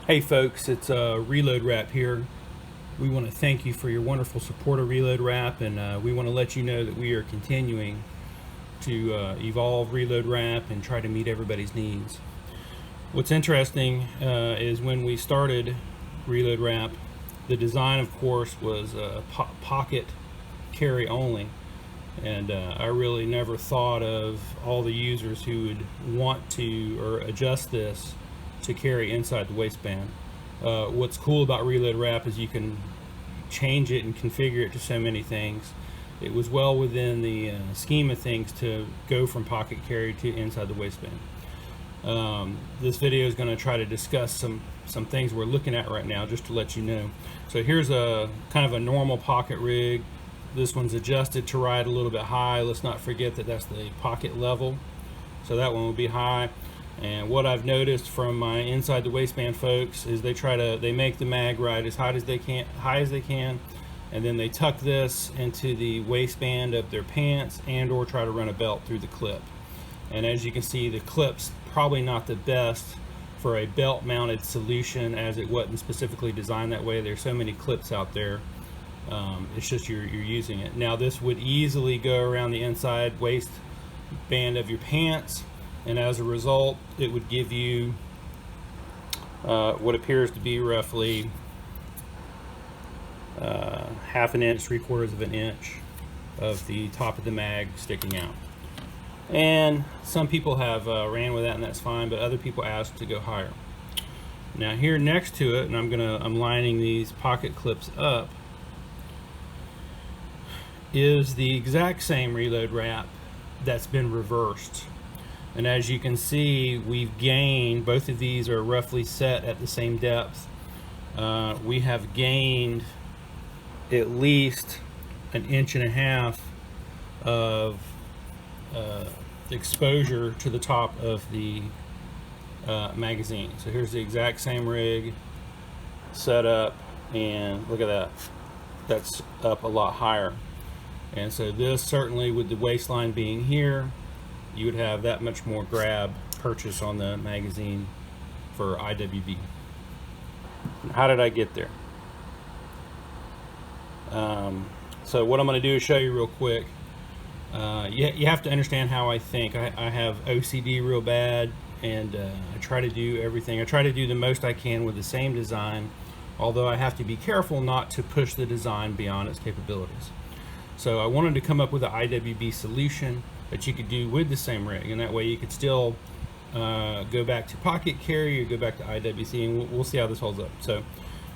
Hey folks, it's ReloadWrap here. We want to thank you for your wonderful support of ReloadWrap, and we want to let you know that we are continuing to evolve ReloadWrap and try to meet everybody's needs. What's interesting is when we started ReloadWrap, the design, of course, was pocket carry only, and I really never thought of all the users who would want to or adjust this to carry inside the waistband. What's cool about ReloadWrap is you can change it and configure it to so many things. It was well within the scheme of things to go from pocket carry to inside the waistband. This video is going to try to discuss some things we're looking at right now, just to let you know. So here's a kind of a normal pocket rig. This one's adjusted to ride a little bit high. Let's not forget that that's the pocket level, so that one will be high. And what I've noticed from my inside the waistband folks is they make the mag ride as high as they can, and then they tuck this into the waistband of their pants and or try to run a belt through the clip. And as you can see, the clip's probably not the best for a belt mounted solution, as it wasn't specifically designed that way. There's so many clips out there. It's just you're using it. Now this would easily go around the inside waistband of your pants, and as a result it would give you what appears to be roughly half an inch, 3/4 of an inch of the top of the mag sticking out. And some people have ran with that, and that's fine, but other people asked to go higher. Now here next to it, and I'm lining these pocket clips up, is the exact same ReloadWrap that's been reversed. And as you can see, we've gained, both of these are roughly set at the same depth. We have gained at least 1.5 inches of exposure to the top of the magazine. So here's the exact same rig set up, and look at that. That's up a lot higher. And so this, certainly with the waistline being here, you would have that much more grab purchase on the magazine for IWB. How did I get there? So what I'm going to do is show you real quick. You have to understand how I think. I have OCD real bad, and I try to do everything. I try to do the most I can with the same design, although I have to be careful not to push the design beyond its capabilities. So I wanted to come up with an IWB solution that you could do with the same rig, and that way you could still go back to pocket carry or go back to IWC, and we'll see how this holds up. So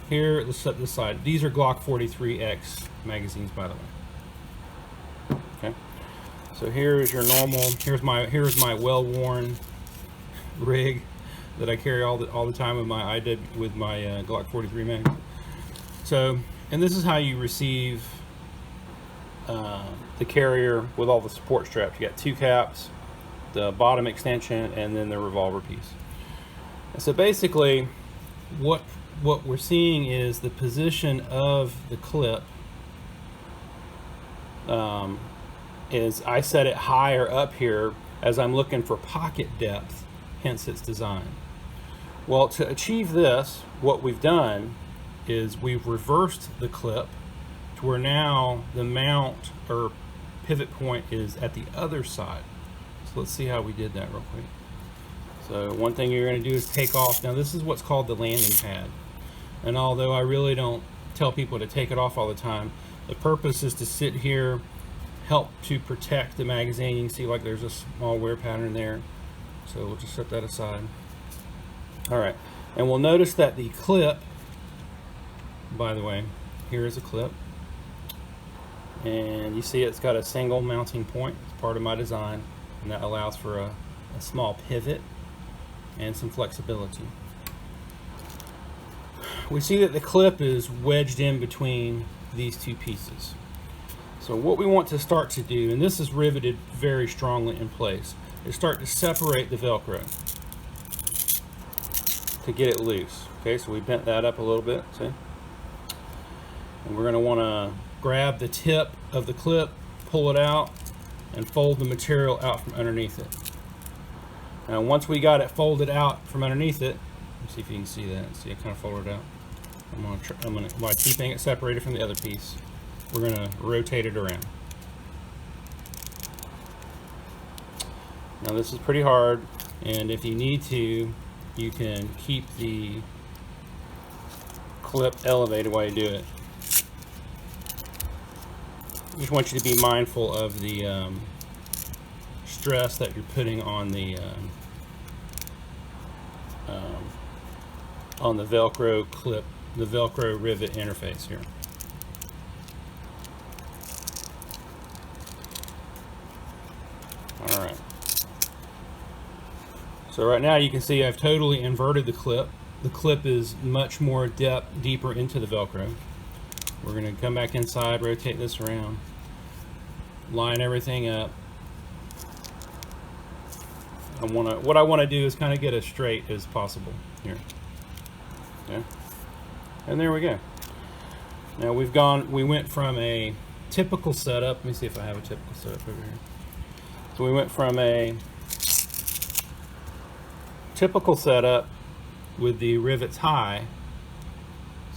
here, let's set this aside. These are Glock 43X magazines, by the way. Okay, so here is your normal. Here's my well-worn rig that I carry all the time with my Glock 43 mag. So, and this is how you receive the carrier with all the support straps. You got two caps, the bottom extension, and then the revolver piece. And so basically what we're seeing is the position of the clip is I set it higher up here as I'm looking for pocket depth, hence its design. Well, to achieve this, what we've done is we've reversed the clip to where now the mount or pivot point is at the other side. So let's see how we did that real quick. So one thing you're going to do is take off. Now this is what's called the landing pad, and although I really don't tell people to take it off all the time, the purpose is to sit here, help to protect the magazine. You can see like there's a small wear pattern there, so we'll just set that aside. Alright, and we'll notice that the clip, by the way, here is a clip, and you see it's got a single mounting point. It's part of my design, and that allows for a small pivot and some flexibility. We see that the clip is wedged in between these two pieces. So what we want to start to do, and this is riveted very strongly in place, is start to separate the Velcro to get it loose. Okay, so we bent that up a little bit, see? And we're going to want to grab the tip of the clip, pull it out, and fold the material out from underneath it. Now once we got it folded out from underneath it, Let's see if you can see that. See, I kind of folded it out. By keeping it separated from the other piece, we're gonna rotate it around. Now this is pretty hard, and if you need to, you can keep the clip elevated while you do it. I just want you to be mindful of the stress that you're putting on the Velcro clip, the Velcro rivet interface here. All right. So right now you can see I've totally inverted the clip. The clip is much more deeper into the Velcro. We're going to come back inside, rotate this around, line everything up. What I want to do is kind of get as straight as possible here. Okay. And there we go. Now we went from a typical setup. Let me see if I have a typical setup over here. So we went from a typical setup with the rivets high,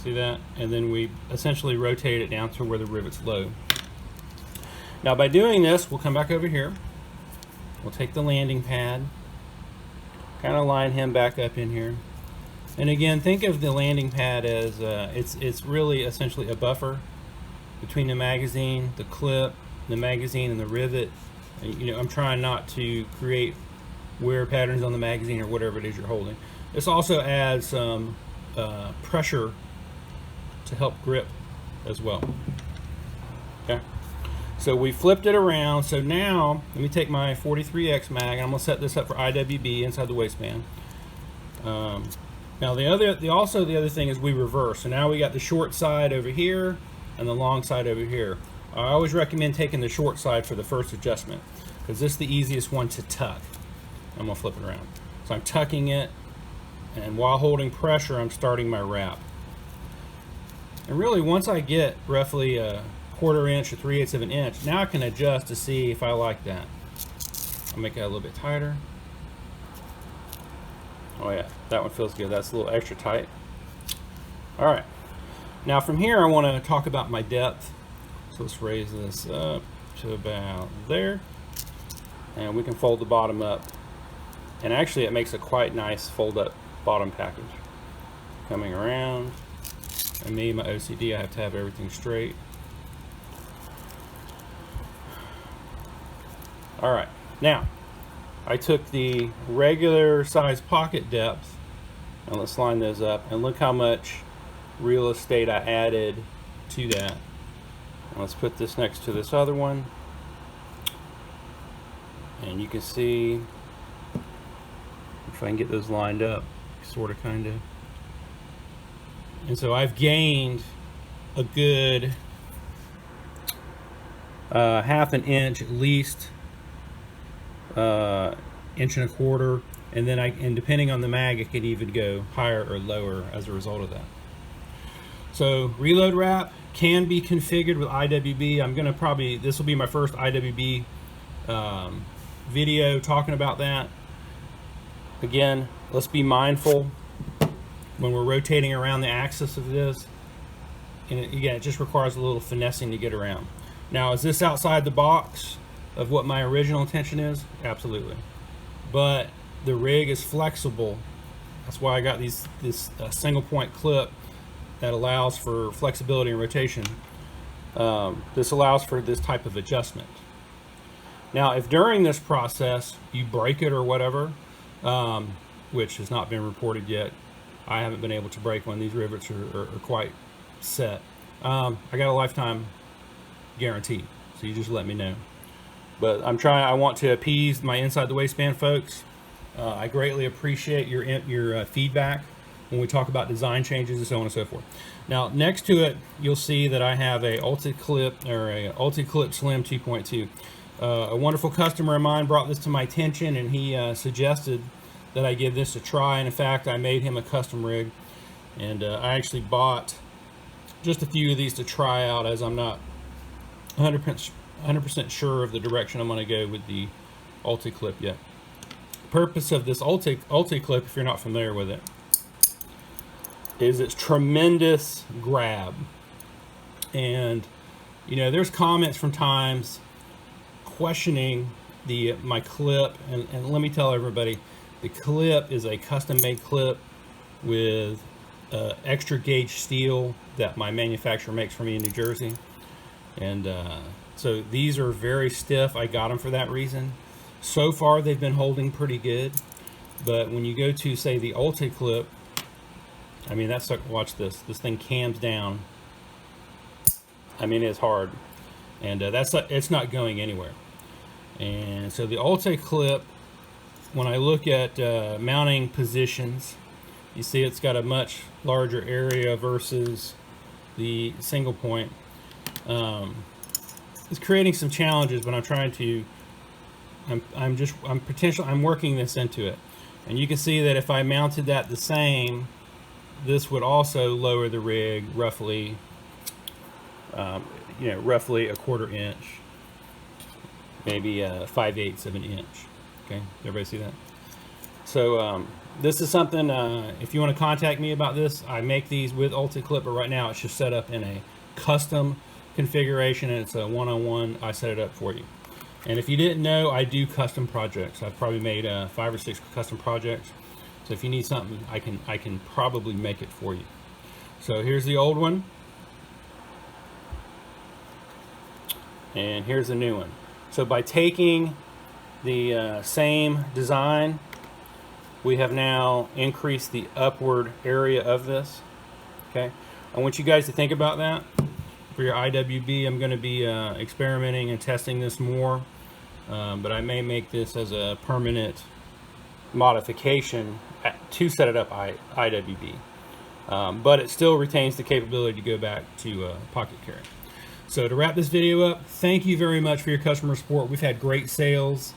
see that? And then we essentially rotate it down to where the rivet's low. Now by doing this, we'll come back over here. We'll take the landing pad, kind of line him back up in here. And again, think of the landing pad as it's really essentially a buffer between the magazine, the clip, the magazine, and the rivet. You know, I'm trying not to create wear patterns on the magazine or whatever it is you're holding. This also adds some pressure to help grip as well. Okay, so we flipped it around. So now let me take my 43X mag and I'm gonna set this up for IWB inside the waistband. Now the other thing is we reverse. So now we got the short side over here and the long side over here. I always recommend taking the short side for the first adjustment because this is the easiest one to tuck. I'm gonna flip it around. So I'm tucking it, and while holding pressure, I'm starting my wrap. And really, once I get roughly a 1/4 inch or 3/8 of an inch, now I can adjust to see if I like that. I'll make it a little bit tighter. Oh yeah, that one feels good. That's a little extra tight. All right. Now from here, I want to talk about my depth. So let's raise this up to about there, and we can fold the bottom up. And actually, it makes a quite nice fold-up bottom package. Coming around, and me, my OCD, I have to have everything straight. All right, now I took the regular size pocket depth, and let's line those up, and look how much real estate I added to that. And let's put this next to this other one, and you can see if I can get those lined up, sort of, kind of. And so I've gained a good 1/2 inch at least, 1.25 inches, and then and depending on the mag, it could even go higher or lower as a result of that. So ReloadWrap can be configured with IWB. I'm gonna this will be my first IWB video talking about that. Again, let's be mindful when we're rotating around the axis of this. And again, it just requires a little finessing to get around. Now, is this outside the box of what my original intention is? Absolutely. But the rig is flexible. That's why I got this single point clip that allows for flexibility and rotation. This allows for this type of adjustment. Now, if during this process you break it or whatever, which has not been reported yet, I haven't been able to break one. These rivets are quite set. I got a lifetime guarantee, so you just let me know. But I want to appease my inside the waistband folks. I greatly appreciate your feedback when we talk about design changes and so on and so forth. Now, next to it, you'll see that I have a UltiClip Slim 2.2. A wonderful customer of mine brought this to my attention, and he suggested that I give this a try. And in fact, I made him a custom rig, and I actually bought just a few of these to try out, as I'm not 100% sure of the direction I'm going to go with the UltiClip yet. The purpose of this UltiClip, if you're not familiar with it, is its tremendous grab. And you know, there's comments from times questioning my clip, and let me tell everybody, the clip is a custom-made clip with extra gauge steel that my manufacturer makes for me in New Jersey. And so these are very stiff. I got them for that reason. So far they've been holding pretty good, but when you go to, say, the Ulti clip, I mean, that's like, watch this thing cams down. I mean, it's hard, and it's not going anywhere. And so the Ulti clip, when I look at mounting positions, you see it's got a much larger area versus the single point. It's creating some challenges, but I'm trying to, I'm working this into it. And you can see that if I mounted that the same, this would also lower the rig roughly, you know, roughly a 1/4 inch, maybe 5/8 of an inch. Okay, everybody see that? So this is something, if you want to contact me about this, I make these with Ulti Clip, but right now it's just set up in a custom configuration, and it's a one-on-one. I set it up for you. And if you didn't know, I do custom projects. I've probably made 5 or 6 custom projects. So if you need something, I can probably make it for you. So here's the old one, and here's the new one. So by taking the same design, we have now increased the upward area of this. Okay, I want you guys to think about that. For your IWB, I'm going to be experimenting and testing this more, but I may make this as a permanent modification to set it up IWB, but it still retains the capability to go back to pocket carry. So to wrap this video up, thank you very much for your customer support. We've had great sales.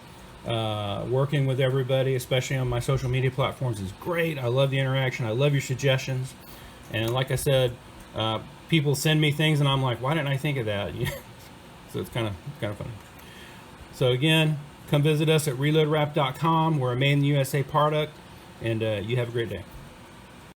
Working with everybody, especially on my social media platforms, is great. I love the interaction. I love your suggestions. And like I said, people send me things and I'm like, why didn't I think of that? So it's kind of funny. So again, come visit us at ReloadWrap.com. We're a made in the USA product, and you have a great day.